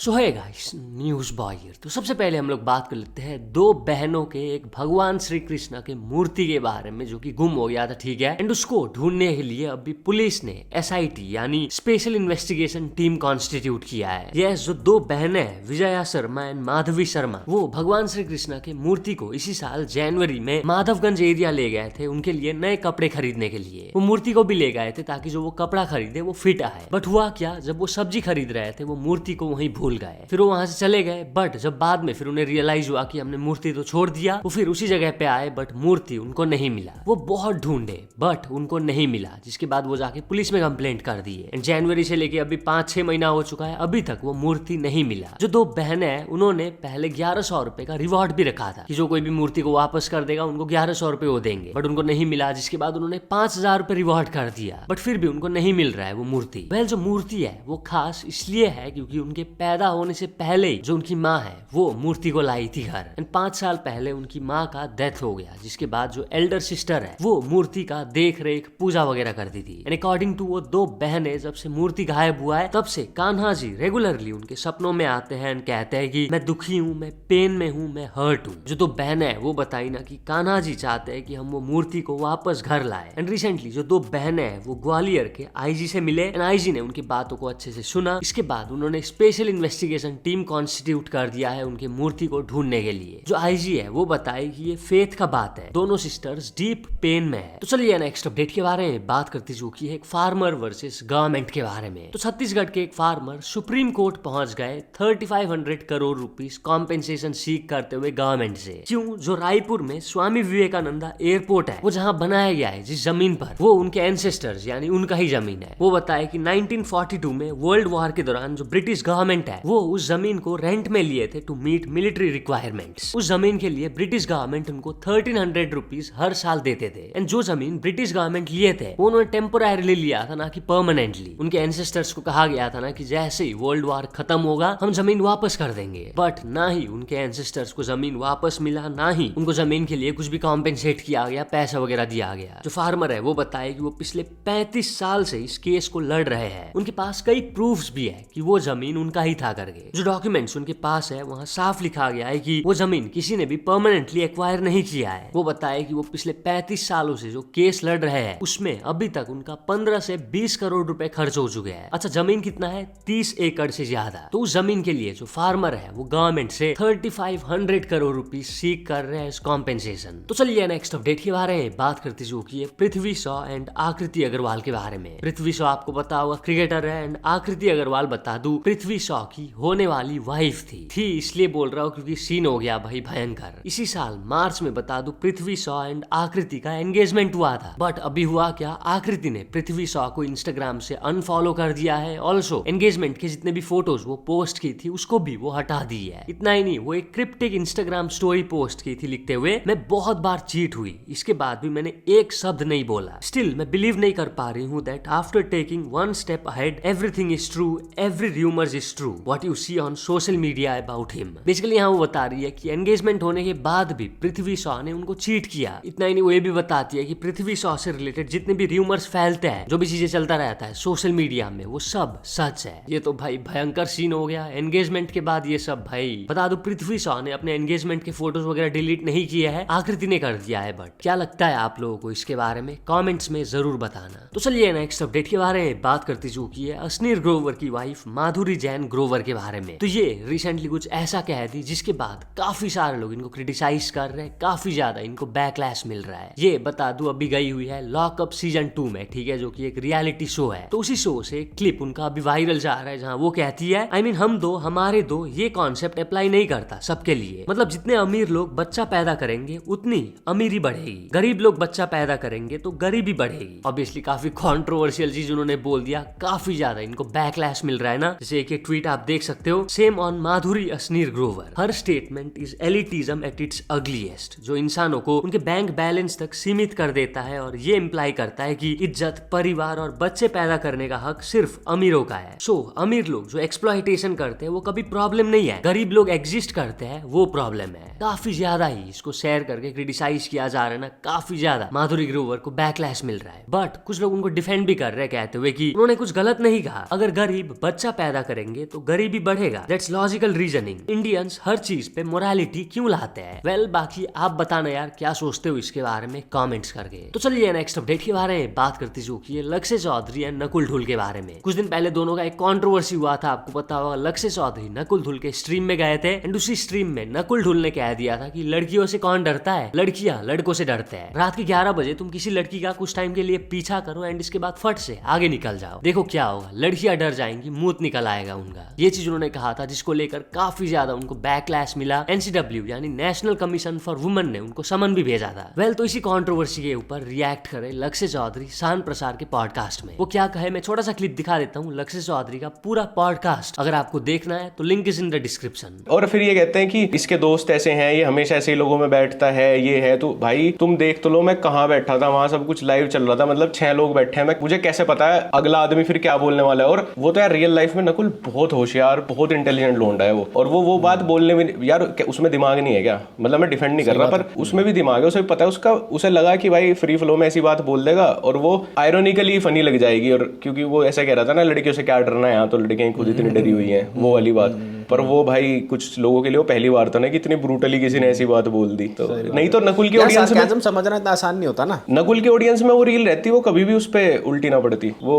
सो है guys, news boy here. तो सबसे पहले हम लोग बात कर लेते हैं दो बहनों के एक भगवान श्री कृष्ण के मूर्ति के बारे में जो कि गुम हो गया था, ठीक है। एंड उसको ढूंढने के लिए अभी पुलिस ने SIT यानी स्पेशल इन्वेस्टिगेशन टीम कॉन्स्टिट्यूट किया है। यस, जो दो बहनें हैं विजया शर्मा एंड माधवी शर्मा, वो भगवान श्री कृष्ण के मूर्ति को इसी साल जनवरी में माधवगंज एरिया ले गए थे उनके लिए नए कपड़े खरीदने के लिए। वो मूर्ति को भी ले गए थे ताकि जो वो कपड़ा खरीदे वो फिट आए। बट हुआ क्या, जब वो सब्जी खरीद रहे थे वो मूर्ति को वहीं भूल गए। फिर वो वहां से चले गए, बट जब बाद में फिर उन्हें रियलाइज हुआ कि हमने मूर्ति तो छोड़ दिया, वो फिर उसी जगह पे आए बट मूर्ति उनको नहीं मिला। वो बहुत ढूंढे बट उनको नहीं मिला, जिसके बाद वो जाके पुलिस में कंप्लेंट कर दी है। जनवरी से लेके अभी 5-6 महीना हो चुका है, अभी तक वो मूर्ति नहीं मिला। जो दो बहनें हैं उन्होंने पहले 1100 रुपए का रिवॉर्ड भी रखा था कि जो कोई भी मूर्ति को वापस कर देगा उनको 1100 रुपए वो देंगे, बट उनको नहीं मिला। जिसके बाद उन्होंने 5000 रुपए रिवॉर्ड कर दिया, बट फिर भी उनको नहीं मिल रहा है वो मूर्ति। वेल, जो मूर्ति है वो खास इसलिए है क्योंकि उनके पैदा होने से पहले ही जो उनकी माँ है वो मूर्ति को लाई थी घर। एंड 5 साल पहले उनकी माँ का डेथ हो गया, जिसके बाद जो एल्डर सिस्टर है वो मूर्ति का देख रेख पूजा वगैरह करती थी। एंड अकॉर्डिंग टू वो दो बहनें, जब से मूर्ति गायब हुआ है तब से कान्हा जी रेगुलरली उनके सपनों में आते हैं एंड कहते हैं कि मैं दुखी हूँ, मैं पेन में हूँ, मैं हर्ट हूँ। जो दो बहनें है वो बताई ना कि कान्हा जी चाहते हैं कि हम वो मूर्ति को वापस घर लाए। एंड रिसेंटली जो दो बहनें हैं वो ग्वालियर के IG से मिले एंड IG ने उनकी बातों को अच्छे से सुना। इसके बाद उन्होंने स्पेशल इन्वेस्टिगेशन टीम कॉन्स्टिट्यूट कर दिया है उनके मूर्ति को ढूंढने के लिए। जो IG है वो बताए कि ये फेथ का बात है, दोनों सिस्टर्स डीप पेन में है। तो चलिए नेक्स्ट अपडेट के बारे में बात करते जो कि है एक फार्मर वर्सेस गवर्नमेंट के बारे में। तो छत्तीसगढ़ के एक फार्मर सुप्रीम कोर्ट पहुंच गए 3500 करोड़ रुपीस कॉम्पेंसेशन सीख करते हुए गवर्नमेंट से। क्यों? जो रायपुर में स्वामी विवेकानंदा एयरपोर्ट है वो जहाँ बनाया गया है जिस जमीन पर, वो उनके एंसेस्टर्स यानी उनका ही जमीन है। वो बताए कि 1942 में वर्ल्ड वॉर के दौरान जो ब्रिटिश गवर्नमेंट है वो उस जमीन को रेंट में लिए थे टू मीट मिलिट्री रिक्वायरमेंट्स। उस जमीन के लिए ब्रिटिश गवर्नमेंट उनको 1300 रुपीस हर साल देते थे। एंड जो जमीन ब्रिटिश गवर्नमेंट लिए थे वो उन्होंने टेम्पोररीली लिया था, ना कि परमानेंटली। उनके एंसेस्टर्स को कहा गया था ना कि जैसे ही वर्ल्ड वॉर खत्म होगा हम जमीन वापस कर देंगे, बट ना ही उनके एंसेस्टर्स को जमीन वापस मिला, ना ही उनको जमीन के लिए कुछ भी कॉम्पेंसेट किया गया, पैसा वगैरह दिया गया। जो फार्मर है वो बताए कि वो पिछले 35 साल से इस केस को लड़ रहे हैं। उनके पास कई प्रूफ्स भी है कि वो जमीन उनका ही था करके। जो डॉक्यूमेंट्स उनके पास है वहाँ साफ लिखा गया है कि वो जमीन किसी ने भी परमानेंटली एक्वायर नहीं किया है। वो बताए कि वो पिछले 35 सालों से जो केस लड़ रहे हैं उसमें अभी तक उनका 15 से 20 करोड़ रुपए खर्च हो चुके हैं। अच्छा, जमीन कितना है? 30 एकड़ से ज्यादा। तो उस जमीन के लिए जो फार्मर है वो गवर्नमेंट से 3500 करोड़ रुपीस सीख कर रहे हैं इस कॉम्पेंसेशन। तो चलिए नेक्स्ट अपडेट के बारे में बात करते जो कि पृथ्वी शॉ एंड आकृति अग्रवाल के बारे में। पृथ्वी शॉ आपको पता होगा क्रिकेटर है, एंड आकृति अग्रवाल बता दूं पृथ्वी शॉ की होने वाली वाइफ थी इसलिए बोल रहा हूँ क्योंकि सीन हो गया भाई भयंकर। इसी साल मार्च में बता दूं पृथ्वी शॉ एंड आकृति का एंगेजमेंट हुआ था, बट अभी हुआ क्या, आकृति ने पृथ्वी शॉ को इंस्टाग्राम से अनफॉलो कर दिया है। ऑल्सो एंगेजमेंट के जितने भी फोटोज वो पोस्ट की थी उसको भी वो हटा दी है। इतना ही नहीं, वो एक क्रिप्टिक इंस्टाग्राम स्टोरी पोस्ट की थी लिखते हुए मैं बहुत बार चीट हुई, इसके बाद भी मैंने एक शब्द नहीं बोला। स्टिल मैं बिलीव नहीं कर पा रही हूँ that after taking one step ahead everything is true, every rumours is true, what you see on social media about him. Basically यहाँ वो बता रही है कि एंगेजमेंट होने के बाद भी पृथ्वी शॉ ने उनको चीट किया। इतना ही नहीं, वो ये भी बताती है कि पृथ्वी शॉ से रिलेटेड जितने भी रूमर्स फैलते हैं, जो भी चीजें चलता रहता है सोशल मीडिया में, वो सब सच है। ये तो भाई भयंकर सीन हो गया एंगेजमेंट के बाद। ये सब भाई बता दो पृथ्वी शॉ ने अपने एंगेजमेंट के फोटोज वगैरह डिलीट नहीं किए हैं, आकृति ने कर दिया है। बट क्या लगता है आप लोगों को इसके बारे में? कमेंट्स में जरूर बताना। तो चलिए नेक्स्ट अपडेट के बारे में बात करती जो की है अश्नीर ग्रोवर की वाइफ माधुरी जैन ग्रोवर के बारे में। तो ये रिसेंटली कुछ ऐसा कह दी जिसके बाद काफी सारे लोग इनको क्रिटिसाइज कर रहे हैं, काफी ज्यादा इनको बैकलैश मिल रहा है। ये बता दूं अभी गई हुई है लॉकअप सीजन 2 में, ठीक है, जो कि एक रियलिटी शो है। तो उसी शो से एक क्लिप उनका अभी वायरल जा रहा है जहाँ वो कहती है I mean, हम दो हमारे दो ये कॉन्सेप्ट अप्लाई नहीं करता सबके लिए। मतलब जितने अमीर लोग बच्चा पैदा करेंगे उतनी अमीरी बढ़ेगी, गरीब लोग बच्चा पैदा करेंगे तो गरीबी बढ़ेगी। ऑब्वियसली काफी कंट्रोवर्शियल चीज उन्होंने बोल दिया, काफी ज्यादा इनको बैकलैश मिल रहा है ना। जैसे एक ट्वीट आप देख सकते हो, सेम ऑन माधुरी अश्नीर ग्रोवर, हर statement is elitism at its ugliest, जो इंसानों को उनके बैंक बैलेंस तक सीमित कर देता है और ये इम्प्लाई करता है कि इज्जत, परिवार और बच्चे पैदा करने का हक सिर्फ अमीरों का है। सो अमीर लोग जो एक्सप्लॉयटेशन करते हैं वो कभी प्रॉब्लम नहीं है, गरीब लोग एग्जिस्ट करते हैं वो प्रॉब्लम है। काफी ज्यादा ही इसको शेयर करके क्रिटिसाइज किया जा रहा है ना, काफी ज्यादा माधुरी ग्रोवर को बैकलैश मिल रहा है। बट कुछ लोग उनको डिफेंड भी कर रहे हैं कहते हुए कि उन्होंने कुछ गलत नहीं कहा। अगर गरीब बच्चा पैदा करेंगे तो गरीबी बढ़ेगा। That's logical reasoning. इंडियंस हर चीज पे मोरालिटी क्यों लाते हैं? वेल, बाकी आप बताना यार क्या सोचते हो इसके बारे में कमेंट्स करके। तो चलिए नेक्स्ट अपडेट के बारे में बात करते जो कि लक्ष्य चौधरी एंड नकुल ढुल के बारे में। कुछ दिन पहले दोनों का एक कंट्रोवर्सी हुआ था, आपको पता होगा। लक्ष्य चौधरी नकुल ढुल के स्ट्रीम में गए थे एंड उसी स्ट्रीम में नकुल ढुल ने कह दिया था कि लड़कियों से कौन डरता है, लड़कियां लड़कों से डरते हैं। रात के 11 बजे तुम किसी लड़की का कुछ टाइम के लिए पीछा करो एंड इसके बाद फट से आगे निकल जाओ, देखो क्या होगा, लड़कियां डर जाएंगी, मूत निकल आएगा उनका। ये चीज उन्होंने कहा था, जिसको लेकर काफी ज्यादा उनको बैकलैश मिला। एनसीडब्ल्यू यानी नेशनल कमीशन फॉर वुमेन ने उनको समन भी भेजा था। वेल, तो इसी कंट्रोवर्सी के ऊपर रिएक्ट करे लक्ष्य चौधरी शान प्रसार के पॉडकास्ट में। वो क्या कहे मैं छोटा सा क्लिप दिखा देता हूँ लक्ष्य चौधरी का पूरा पॉडकास्ट, अगर आपको देखना है तो link is in the description. और फिर ये कहते हैं कि इसके दोस्त ऐसे हैं, ये हमेशा ऐसे ही लोगों में बैठता है, ये है। तो भाई तुम देख तो लो, मैं कहाँ बैठा था, वहां सब कुछ लाइव चल रहा था, मतलब 6 लोग बैठे हैं, मुझे कैसे पता है अगला आदमी फिर क्या बोलने वाला है। और वो तो यार रियल लाइफ में नकुल बहुत होशियार, बहुत इंटेलिजेंट लोंडा है वो। और वो बात बोलने में यार उसमें दिमाग नहीं है क्या? मतलब मैं डिफेंड नहीं कर रहा, पर उसमें भी दिमाग है, उसे पता है उसका। उसे लगा कि भाई फ्री फ्लो में ऐसी बात बोल देगा और वो आयरोनिकली फनी लग जाएगी। और क्योंकि वो ऐसा कह रहा था ना, लड़कियों से क्या डरना है, यहाँ तो लड़कियां खुद इतनी डरी हुई हैं, वो वाली बात। पर वो भाई कुछ लोगों के लिए वो पहली बार था ना कि इतनी ब्रूटली किसी ने ऐसी बात बोल दी। तो नहीं तो नकुल की ऑडियंस में समझना इतना आसान नहीं होता ना। नकुल की ऑडियंस में वो रील रहती, वो कभी भी उस पे उल्टी ना पड़ती, वो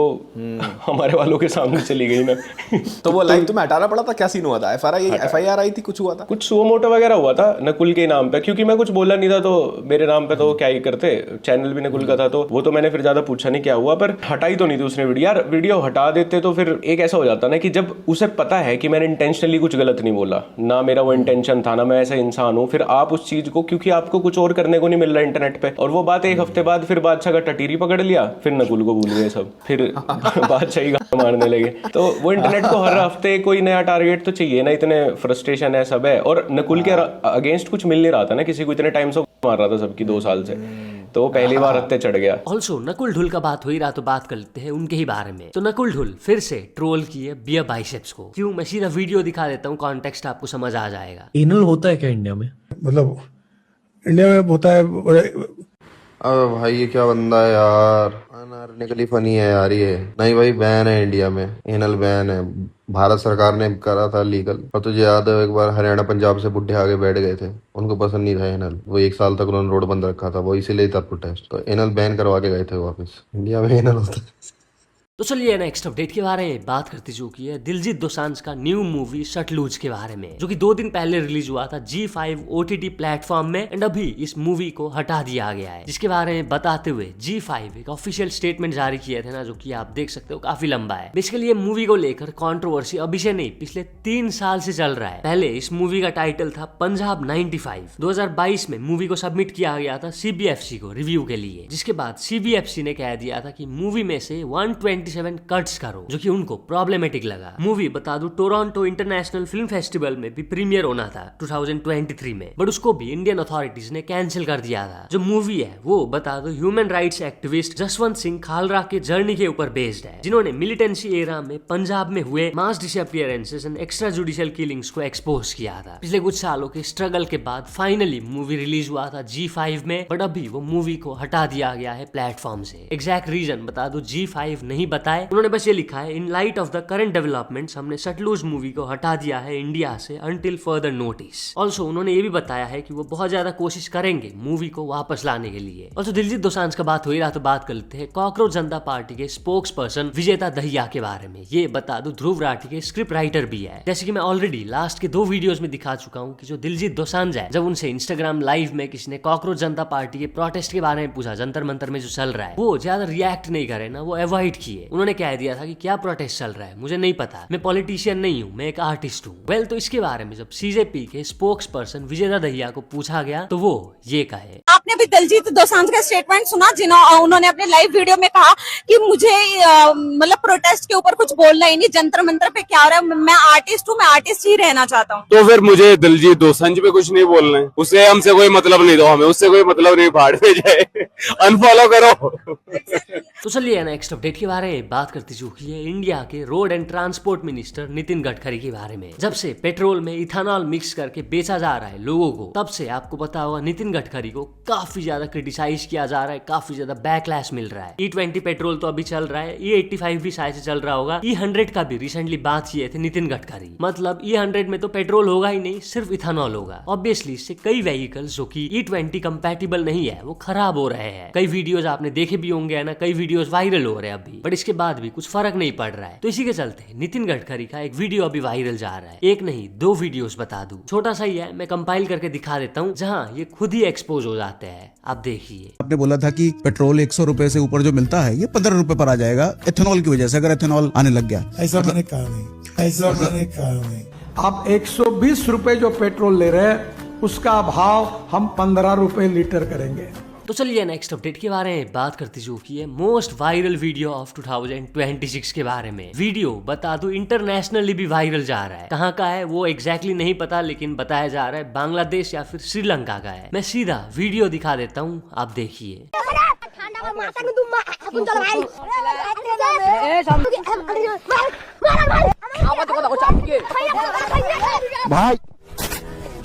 हमारे वालों के सामने चली गई ना। तो वो लाइव तुम्हें हटाना पड़ा था, क्या सीन हुआ था? एफआईआर आई थी, कुछ हुआ था? कुछ सुओ मोटो वगैरह हुआ था नकुल के नाम पे, क्योंकि मैं कुछ बोला नहीं था तो मेरे नाम पे तो क्या ही करते, चैनल भी नकुल का था, तो वो तो मैंने फिर ज्यादा पूछा नहीं क्या हुआ। पर हटाई तो नहीं थी उसने वीडियो। यार वीडियो हटा देते तो फिर एक ऐसा हो जाता ना कि जब उसे पता है कि मैंने इंटेंशनली कुछ गलत नहीं बोला ना, मेरा वो इंटेंशन था ना, मैं ऐसा इंसान हूँ, फिर आप उस चीज को, क्योंकि आपको कुछ और करने को नहीं मिल रहा इंटरनेट पे, और वो बात एक हफ्ते बाद फिर बादशाह का टटीरी पकड़ लिया, फिर नकुल को भूल गए सब, फिर बादशाह ही गाना मारने लगे। तो वो इंटरनेट को हर हफ्ते कोई नया टारगेट तो चाहिए ना, इतने फ्रस्ट्रेशन है सब है। और नकुल के अगेंस्ट कुछ मिल नहीं रहा था ना किसी को, इतने टाइम से मार रहा था सबकी 2 साल से, तो वो पहली बार हत्ते चढ़ गया। ऑल्सो नकुल ढुल का बात हो ही रहा तो बात कर लेते हैं उनके ही बारे में। तो नकुल ढुल फिर से ट्रोल किए बियर बाइसेप्स को। क्यों? मैं सीधा वीडियो दिखा देता हूँ, कॉन्टेक्स्ट आपको समझ आ जाएगा। एनल होता है क्या इंडिया में? मतलब इंडिया में होता है। अबे भाई ये क्या बंदा है यार, अनआर्निकली फनी है यार ये। नहीं भाई बैन है इंडिया में, एनल बैन है, भारत सरकार ने करा था लीगल। और तुझे याद है एक बार हरियाणा पंजाब से बुढ़े आगे बैठ गए थे, उनको पसंद नहीं था एनल, वो 1 साल तक उन्होंने रोड बंद रखा था, वो इसीलिए था प्रोटेस्ट, तो एनल बैन करवा के गए थे वापस। इंडिया में एनल होता है। तो चलिए नेक्स्ट अपडेट के बारे में बात करते जो की है दिलजीत दोसांझ का न्यू मूवी सटलुज के बारे में, जो कि 2 दिन पहले रिलीज हुआ था G5 OTT प्लेटफॉर्म में एंड अभी इस मूवी को हटा दिया गया है। जिसके बारे में बताते हुए G5 एक ऑफिशियल स्टेटमेंट जारी किए थे ना, जो कि आप देख सकते हो काफी लंबा है। बेसिकली ये मूवी को लेकर कंट्रोवर्सी अभी से नहीं, पिछले 3 साल से चल रहा है। पहले इस मूवी का टाइटल था पंजाब 95। 2022 में मूवी को सबमिट किया गया था CBFC को रिव्यू के लिए, जिसके बाद CBFC ने कह दिया था कि मूवी में से 127 कट्स करो, जो कि उनको प्रॉब्लमेटिक लगा। मूवी बता दूं टोरंटो इंटरनेशनल फिल्म फेस्टिवल में भी प्रीमियर होना था 2023 में, बट उसको भी इंडियन अथॉरिटीज ने कैंसिल कर दिया था। जो मूवी है वो बता दो human rights activist Jaswant Singh Khalra के जर्नी के ऊपर बेस्ड है, जिन्होंने मिलिटेंसी एरा में पंजाब में हुए मास disappearances and extra judicial killings को एक्सपोज किया था। पिछले कुछ सालों के स्ट्रगल के बाद फाइनली मूवी रिलीज हुआ था G5 में, बट अभी वो मूवी को हटा दिया गया है प्लेटफॉर्म से। एग्जैक्ट रीजन बता दो G5 नहीं बताए, उन्होंने बस ये लिखा है in light of the current developments हमने सटलुज मूवी को हटा दिया है इंडिया से अंटिल फर्दर नोटिस। ऑल्सो उन्होंने ये भी बताया है कि वो बहुत ज्यादा कोशिश करेंगे मूवी को वापस लाने के लिए। ऑल्सो दिलजीत दोसांझ का बात हो ही रहा तो बात कर लेते हैं कॉकरोच जनता पार्टी के स्पोक्स पर्सन विजेता दहिया के बारे में। ये बता दो ध्रुव राठी के स्क्रिप्ट राइटर भी है। जैसे कि मैं ऑलरेडी लास्ट के 2 वीडियोस में दिखा चुका हूँ कि जो दिलजीत दोसांझ है, जब उनसे इंस्टाग्राम लाइव में किसी ने कॉकरोच जनता पार्टी के प्रोटेस्ट के बारे में पूछा, जंतर मंतर में जो चल रहा है, वो ज्यादा रिएक्ट नहीं करे ना, वो अवॉइड किए। उन्होंने कह दिया था कि क्या प्रोटेस्ट चल रहा है मुझे नहीं पता, मैं पॉलिटिशियन नहीं हूँ, मैं एक आर्टिस्ट हूँ। वेल, तो इसके बारे में जब CJP के स्पोक्स पर्सन विजेता दहिया को पूछा गया तो वो ये कहे। आपने भी दिलजीत दोसांझ का स्टेटमेंट सुना, उन्होंने अपने लाइव वीडियो में कहा कि मुझे मतलब प्रोटेस्ट के ऊपर कुछ बोलना ही नहीं, जंतर मंतर पे क्या हो रहा है, मैं आर्टिस्ट हूँ, मैं आर्टिस्ट ही रहना चाहता हूँ। तो फिर मुझे दिलजीत दोसांझ पे कुछ नहीं बोलना है, उससे हमसे कोई मतलब नहीं, दो हमें उससे कोई मतलब नहीं, भाड़ में जाए, अनफॉलो करो। तो चलिए नेक्स्ट अपडेट के बारे में हैं बात करते चूकी है इंडिया के road and transport minister Nitin Gadkari के बारे में। जब से पेट्रोल में इथेनॉल मिक्स करके बेचा जा रहा है लोगों को, तब से आपको पता होगा नितिन गडकरी को काफी ज्यादा क्रिटिसाइज किया जा रहा है, काफी ज्यादा बैकलैश मिल रहा है। E20 पेट्रोल तो अभी चल रहा है, E85 भी शायद से चल रहा होगा, E100 का भी रिसेंटली बात किए थे नितिन गडकरी। मतलब E100 में तो पेट्रोल होगा ही नहीं, सिर्फ इथेनॉल होगा। ऑब्वियसली इससे कई व्हीकल्स जो कि E20 कंपैटिबल नहीं है वो खराब हो रहे हैं। कई वीडियोस आपने देखे भी होंगे ना, कई वीडियोस वायरल हो रहे हैं अभी, बट इसके बाद भी कुछ फर्क नहीं पड़ रहा है। तो इसी के चलते नितिन गडकरी का एक वीडियो अभी वायरल जा रहा है। एक नहीं 2 वीडियोस बता दूं, छोटा सा ही है, मैं कंपाइल करके दिखा देता हूँ, जहाँ ये खुद ही एक्सपोज हो जाते हैं। आप देखिए। आपने बोला था कि पेट्रोल 100 रुपए से ऊपर जो मिलता है ये 15 रुपए पर आ जाएगा एथेनॉल की वजह से, अगर एथेनॉल आने लग गया। ऐसा मैंने कहा नहीं, ऐसा मैंने कहा नहीं। आप 120 रुपए जो पेट्रोल ले रहे हैं उसका भाव हम 15 रुपए लीटर करेंगे। तो चलिए नेक्स्ट अपडेट के बारे में बात करते जो कि है मोस्ट वायरल वीडियो ऑफ 2026 के बारे में। वीडियो बता दूं इंटरनेशनली भी वायरल जा रहा है। कहाँ का है वो एग्जैक्टली नहीं पता, लेकिन बताया जा रहा है बांग्लादेश या फिर श्रीलंका का है। मैं सीधा वीडियो दिखा देता हूँ, आप देखिए। भाई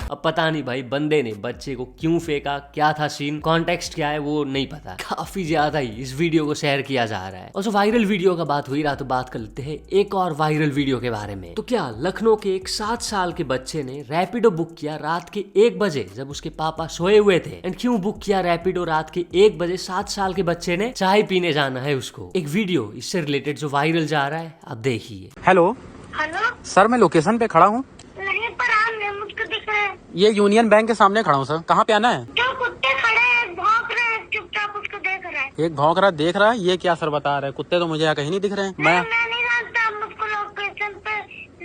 अब पता नहीं भाई बंदे ने बच्चे को क्यों फेंका, क्या था सीन, कॉन्टेक्स्ट क्या है वो नहीं पता। काफी ज्यादा ही इस वीडियो को शेयर किया जा रहा है। और जो वायरल वीडियो का बात हुई रहा तो बात कर लेते हैं एक और वायरल वीडियो के बारे में। तो क्या लखनऊ के एक 7 साल के बच्चे ने रैपिडो बुक किया रात के 1 बजे जब उसके पापा सोए हुए थे। एंड क्यों बुक किया रैपिडो रात के 1 बजे? 7 साल के बच्चे ने चाय पीने जाना है उसको। एक वीडियो इससे रिलेटेड जो वायरल जा रहा है, आप देखिए। हेलो हेलो सर, मैं लोकेशन पे खड़ा हूँ। नहीं पर आप नहीं, मुझको दिख रहा है। ये यूनियन बैंक के सामने खड़ा हूँ सर। कहाँ पे आना है? जो कुत्ते खड़े हैं भौंक रहे हैं, चुपचाप उसको देख रहा है। एक भौंक रहा देख रहा है, ये क्या सर बता रहे हैं? कुत्ते तो मुझे यहाँ कहीं नहीं दिख रहे हैं। मैं नहीं जानता, आप मुझको लोकेशन पे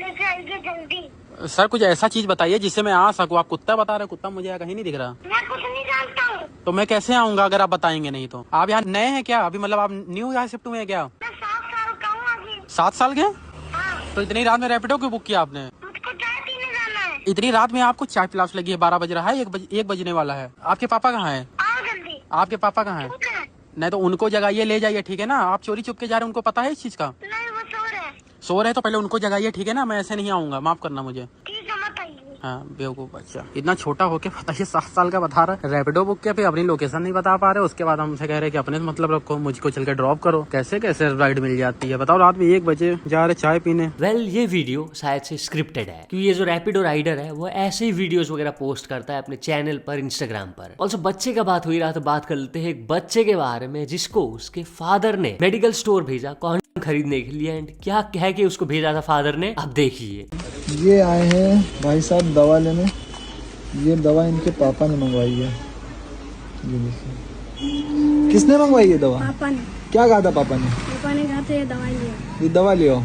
लेके आइए जल्दी। सर कुछ ऐसा चीज बताइए जिससे मैं आ सकूँ। आप कुत्ता बता रहे हैं, कुत्ता मुझे यहाँ कहीं नहीं दिख रहा। मैं कुछ नहीं जानता हूँ। तो मैं कैसे आऊँगा अगर आप बताएंगे नहीं तो? आप यहाँ नए हैं क्या? अभी मतलब आप न्यू यहाँ शिफ्ट हुए हैं क्या? मैं 7 साल का हूँ अभी। 7 साल के? हाँ। तो इतनी रात में रैपिडो क्यों बुक किया आपने? मुझको चाय पीने जाना है। इतनी रात में आपको चाय पिलास लगी है? 12 बज रहा है, 1 बजने वाला है। आपके पापा कहाँ है? आओ जल्दी। आपके पापा कहाँ है? ठीक है। नहीं तो उनको जगाइए, ले जाइए, ठीक है ना? आप चोरी चुप के जा रहे हैं, उनको पता है इस चीज का? नहीं वो सो रहे हैं। सो रहे तो पहले उनको जगाइए, ठीक है ना? मैं ऐसे नहीं आऊंगा, माफ करना मुझे। ठीक है मत आइए। हाँ बेवकूफ बच्चा, इतना छोटा होके बताइए 7 साल का बता रहा है रैपिडो बुक किया, फिर अपनी लोकेशन नहीं बता पा रहे। उसके बाद हमसे कह रहे कि अपने मतलब रखो, मुझको चल के ड्रॉप करो। कैसे कैसे राइड मिल जाती है बताओ? रात में 1 बजे जा रहे चाय पीने। वेल ये वीडियो शायद से स्क्रिप्टेड है, क्योंकि ये जो रैपिडो राइडर है वो ऐसे ही वीडियोस वगैरह पोस्ट करता है अपने चैनल पर, इंस्टाग्राम पर। ऑल्सो बच्चे का बात हुई रहा तो बात कर लेते हैं एक बच्चे के बारे में जिसको उसके फादर ने मेडिकल स्टोर भेजा कॉन्डोम खरीदने के लिए। एंड क्या कह के उसको भेजा था फादर ने, आप देखिए। ये आए हैं भाई साहब दवा लेने। ये दवा इनके पापा ने मंगवाई है। ये देखिए। किसने मंगवाई ये दवा? पापा ने। क्या कहा था पापा ने? पापा ने कहा था ये दवाई लिया। ये दवा ले आओ।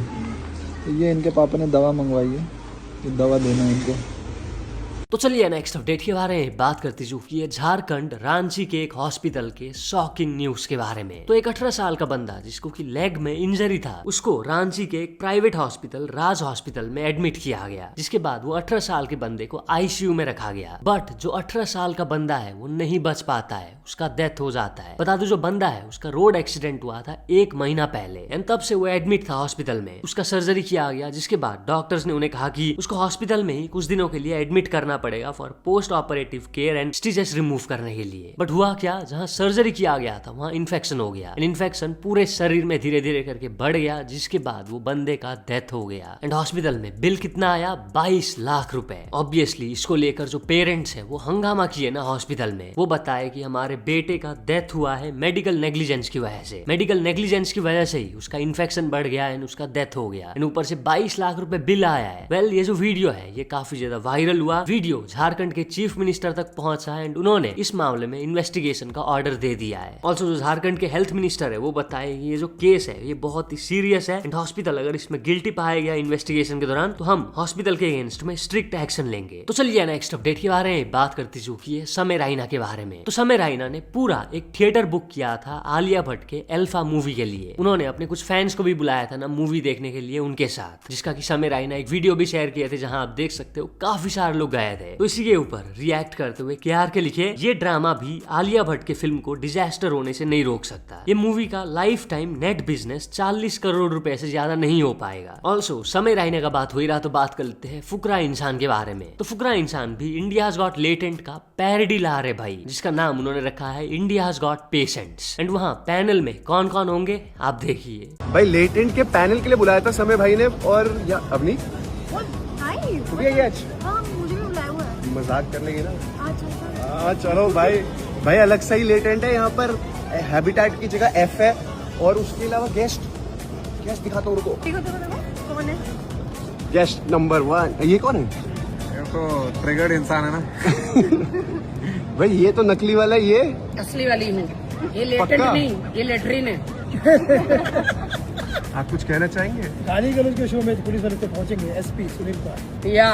तो ये इनके पापा ने दवा मंगवाई है, ये दवा देना है इनको। तो चलिए नेक्स्ट अपडेट के बारे में बात करते जो कि है झारखंड रांची के एक हॉस्पिटल के शॉकिंग न्यूज के बारे में। तो एक 18 साल का बंदा जिसको कि लेग में इंजरी था, उसको रांची के एक प्राइवेट हॉस्पिटल राज हॉस्पिटल में एडमिट किया गया, जिसके बाद वो 18 साल के बंदे को आईसीयू में रखा गया। बट जो 18 साल का बंदा है वो नहीं बच पाता है, उसका डेथ हो जाता है। बता दो जो बंदा है उसका रोड एक्सीडेंट हुआ था 1 महीना पहले, एंड तब से वो एडमिट था हॉस्पिटल में। उसका सर्जरी किया गया, जिसके बाद डॉक्टर्स ने उन्हें कहा कि उसको हॉस्पिटल में ही कुछ दिनों के लिए एडमिट करना पड़ेगा for post operative care and stitches remove करने के लिए। बट हुआ क्या, जहां सर्जरी किया गया था वहां इन्फेक्शन हो गया। इन्फेक्शन पूरे शरीर में धीरे धीरे करके बढ़ गया, जिसके बाद वो बंदे का डेथ हो गया। एंड हॉस्पिटल में बिल कितना आया? 22 लाख रुपए। ऑब्वियसली इसको लेकर जो पेरेंट्स है वो हंगामा किए ना हॉस्पिटल में। वो बताए कि हमारे बेटे का डेथ हुआ है मेडिकल नेग्लिजेंस की वजह से। मेडिकल नेग्लिजेंस की वजह से ही उसका इन्फेक्शन बढ़ गया एंड उसका डेथ हो गया, एंड ऊपर से 22 लाख रुपए बिल आया है। वेल ये जो वीडियो है ये काफी ज्यादा वायरल हुआ। वीडियो झारखंड के चीफ मिनिस्टर तक पहुंचा एंड उन्होंने इस मामले में इन्वेस्टिगेशन का ऑर्डर दे दिया है। ऑल्सो जो झारखंड के हेल्थ मिनिस्टर है वो बताए ये जो केस है ये बहुत ही सीरियस है, एंड हॉस्पिटल अगर इसमें गिल्टी पाया गया इन्वेस्टिगेशन के दौरान तो हम हॉस्पिटल के अगेंस्ट में स्ट्रिक्ट एक्शन लेंगे। तो चलिए नेक्स्ट अपडेट के बारे में बात करते जो कि है समय राइना के बारे में। तो समय राइना ने पूरा एक थिएटर बुक किया था आलिया भट्ट के अल्फा मूवी के लिए। उन्होंने अपने कुछ फैंस को भी बुलाया था ना मूवी देखने के लिए उनके साथ, जिसका कि समय राइना एक वीडियो भी शेयर किए थे, जहां आप देख सकते हो काफी सारे लोग गए थे। तो इसी के ऊपर रिएक्ट करते हुए KRK लिखे, ये ड्रामा भी आलिया भट्ट के फिल्म को डिजास्टर होने से नहीं रोक सकता। ये मूवी का life time net business 40 crore रुपए से ज्यादा नहीं हो पाएगा। ऑल्सो समय रायने का बात हो ही रहा तो बात कर लेते हैं फुकरा इंसान के बारे में। तो फुकरा इंसान भी इंडियाज गॉट लेटेंट का पैरोडी ला रहे भाई, जिसका नाम उन्होंने रखा है इंडियाज गॉट पेशेंट्स। एंड वहाँ पैनल में कौन कौन होंगे आप देखिए। भाई लेटेंट के पैनल के लिए बुलाया था समय भाई ने, और अवनी तू भी आई आज? मुझे भी बुलाया हुआ है। मजाक कर लेंगे ना? हाँ चलो भाई, भाई अलग सा ही लेटेंट है यहाँ पर। हैबिटेट की जगह F है, और उसके अलावा गेस्ट दिखाता हूँ रुको। कौन है? गेस्ट नंबर 1 ये कौन है? ये तो ट्रिगर्ड इंसान है ना। भाई ये तो नकली वाला है, ये असली वाली हूँ, ये लेटेंट नहीं, ये लेटरिन है। आप कुछ कहना चाहेंगे? गाली गलौज के शो में पुलिस वाले तो पहुंचेंगे, SP सुनील कुमार। या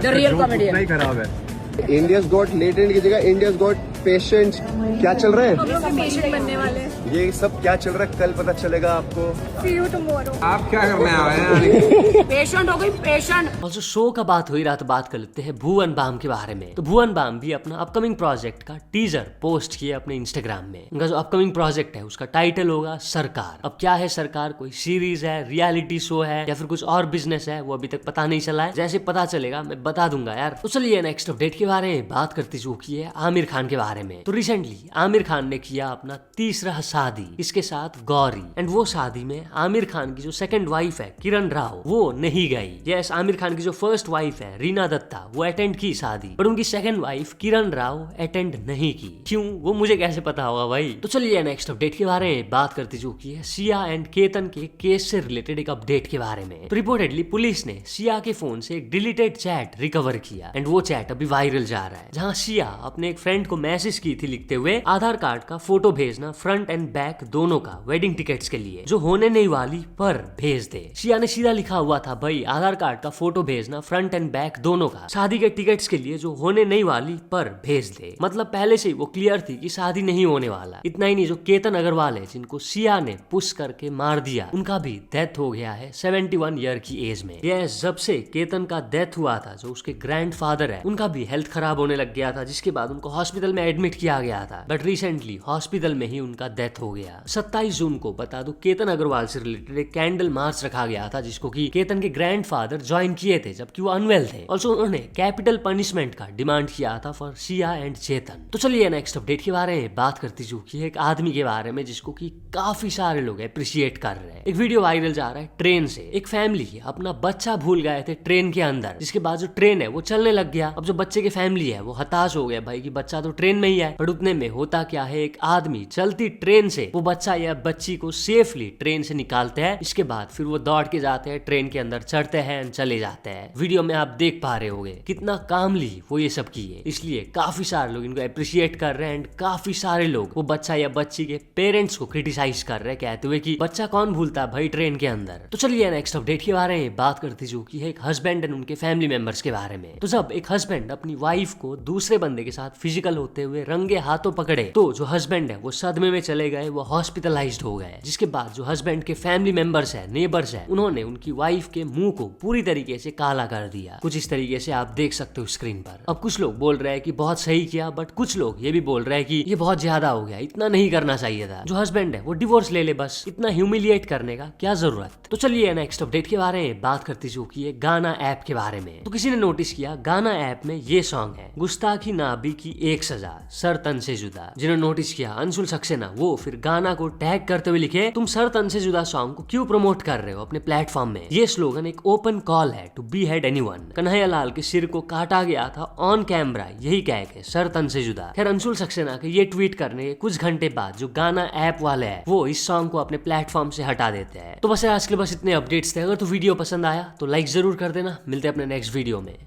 द रियल कॉमेडियन। नहीं खराब है। इंडियाज गॉट लेटेंट की जगह इंडियाज गॉट पेशेंट्स क्या चल रहा है? हम लोग पेशेंट बनने वाले हैं। ये सब क्या चल रहा है कल पता चलेगा आपको। See you tomorrow। आप क्या करने आए हैं? पेशेंट हो गई पेशेंट। ऑल्सो शो का बात हो ही रहा तो बात कर लेते हैं भुवन बाम के बारे में। तो भुवन बाम भी अपना अपकमिंग प्रोजेक्ट का टीजर पोस्ट किए अपने इंस्टाग्राम में। उनका जो अपकमिंग प्रोजेक्ट है उसका टाइटल होगा सरकार। अब क्या है सरकार, कोई सीरीज है, रियलिटी शो है, या फिर कुछ और बिजनेस है, वो अभी तक पता नहीं चला है। जैसे पता चलेगा मैं बता दूंगा यार। तो चलिए नेक्स्ट अपडेट के बारे में बात करते जो की है आमिर खान के बारे में। तो रिसेंटली आमिर खान ने किया अपना तीसरा शादी, इसके साथ गौरी। एंड वो शादी में आमिर खान की जो सेकंड वाइफ है किरण राव वो नहीं गई। यस, आमिर खान की जो फर्स्ट वाइफ है रीना दत्ता वो अटेंड की शादी, पर उनकी second wife Kiran Rao attend नहीं की। क्यों, वो मुझे कैसे पता होगा भाई। तो चलिए नेक्स्ट अपडेट के बारे में बात करते जो की है सिया एंड केतन के केस से रिलेटेड एक अपडेट के बारे में। तो रिपोर्टेडली पुलिस ने सिया के फोन से एक डिलीटेड चैट रिकवर किया। एंड वो चैट अभी वायरल जा रहा है, जहाँ सिया अपने एक फ्रेंड को मैसेज की थी लिखते हुए आधार कार्ड का फोटो भेजना फ्रंट एंड बैक दोनों का वेडिंग टिकट्स के लिए, जो होने नहीं वाली पर भेज दे। सिया ने सीधा लिखा हुआ था भाई आधार कार्ड का फोटो भेजना फ्रंट एंड बैक दोनों का शादी के टिकट्स के लिए, जो होने नहीं वाली पर भेज दे। मतलब पहले से ही वो क्लियर थी कि शादी नहीं होने वाला। इतना ही नहीं, जो केतन अग्रवाल है जिनको सिया ने पुश करके मार दिया, उनका भी डेथ हो गया है 71 ईयर की एज में। यस, जब से केतन का डेथ हुआ था, जो उसके ग्रैंडफादर है उनका भी हेल्थ खराब होने लग गया था, जिसके बाद उनको हॉस्पिटल में एडमिट किया गया था। बट रिसेंटली हॉस्पिटल में ही उनका डेथ हो गया। 27 जून को बता दो केतन अग्रवाल से रिलेटेड एक कैंडल मार्च रखा गया था, जिसको कि केतन के ग्रैंडफादर ज्वाइन किए थे जबकि वो अनवेल थे। ऑल्सो उन्होंने कैपिटल पनिशमेंट का डिमांड किया था फॉर सिया एंड चेतन। तो चलिए नेक्स्ट अपडेट के बारे में बात करती जो की एक आदमी के बारे में जिसको कि काफी सारे लोग अप्रिशिएट कर रहे हैं। एक वीडियो वायरल जा रहा है ट्रेन से। एक फैमिली अपना बच्चा भूल गए थे ट्रेन के अंदर, जिसके बाद जो ट्रेन है वो चलने लग गया। अब जो बच्चे की फैमिली है वो हताश हो गया भाई कि बच्चा तो ट्रेन में ही है। पर उतने में होता क्या है, एक आदमी चलती ट्रेन से वो बच्चा या बच्ची को सेफली ट्रेन से निकालते हैं। इसके बाद फिर वो दौड़ के जाते हैं ट्रेन के अंदर, चढ़ते हैं एंड चले जाते हैं। वीडियो में आप देख पा रहे होंगे कितना कामली वो ये सब किए। इसलिए काफी सारे लोग इनको अप्रिशिएट कर रहे हैं एंड काफी सारे लोग वो बच्चा या बच्ची के पेरेंट्स को क्रिटिसाइज कर रहे हैं, कहते हुए कि बच्चा कौन भूलता है भाई ट्रेन के अंदर। तो चलिए नेक्स्ट अपडेट के बारे में बात करते जो की है एक हस्बैंड एंड उनके फैमिली मेंबर्स के बारे में। तो जब एक हस्बैंड अपनी वाइफ को दूसरे बंदे के साथ फिजिकल होते हुए रंगे हाथों पकड़े, तो जो हस्बैंड है वो सदमे में चले गए, वो हॉस्पिटलाइज्ड हो गए। जिसके बाद जो हस्बैंड के फैमिली मेंबर्स है, नेबर्स है, उन्होंने उनकी वाइफ के मुंह को पूरी तरीके से काला कर दिया। कुछ इस तरीके से आप देख सकते हो स्क्रीन पर। अब कुछ लोग बोल रहे हैं कि बहुत सही किया, बट कुछ लोग ये भी बोल रहे हैं कि ये बहुत ज्यादा हो गया, इतना नहीं करना चाहिए था। जो हस्बैंड है वो डिवोर्स ले ले, बस इतना ह्यूमिलिएट करने का क्या जरूरत। तो चलिए नेक्स्ट अपडेट के बारे में बात करती जो की है गाना ऐप के बारे में। तो किसी ने नोटिस किया गाना ऐप में ये सॉन्ग है गुस्ताखी नाबी की एक सजा सर तन से जुदा। जिन्होंने नोटिस किया अंशुल सक्सेना, वो फिर गाना को टैग करते हुए लिखे तुम सर तन से जुदा सॉन्ग को क्यों प्रमोट कर रहे हो अपने प्लेटफॉर्म में। ये स्लोगन एक ओपन कॉल है to behead anyone. Kanhaiya Lal के सिर को काटा गया था ऑन कैमरा, यही कह के सर तन से जुदा। खैर अंशुल सक्सेना के ये ट्वीट करने के कुछ घंटे बाद जो गाना ऐप वाले है वो इस सॉन्ग को अपने प्लेटफॉर्म से हटा देते हैं। तो बस आज के लिए बस इतने अपडेट्स थे। अगर तो वीडियो पसंद आया तो लाइक जरूर कर देना। मिलते हैं अपने नेक्स्ट वीडियो में।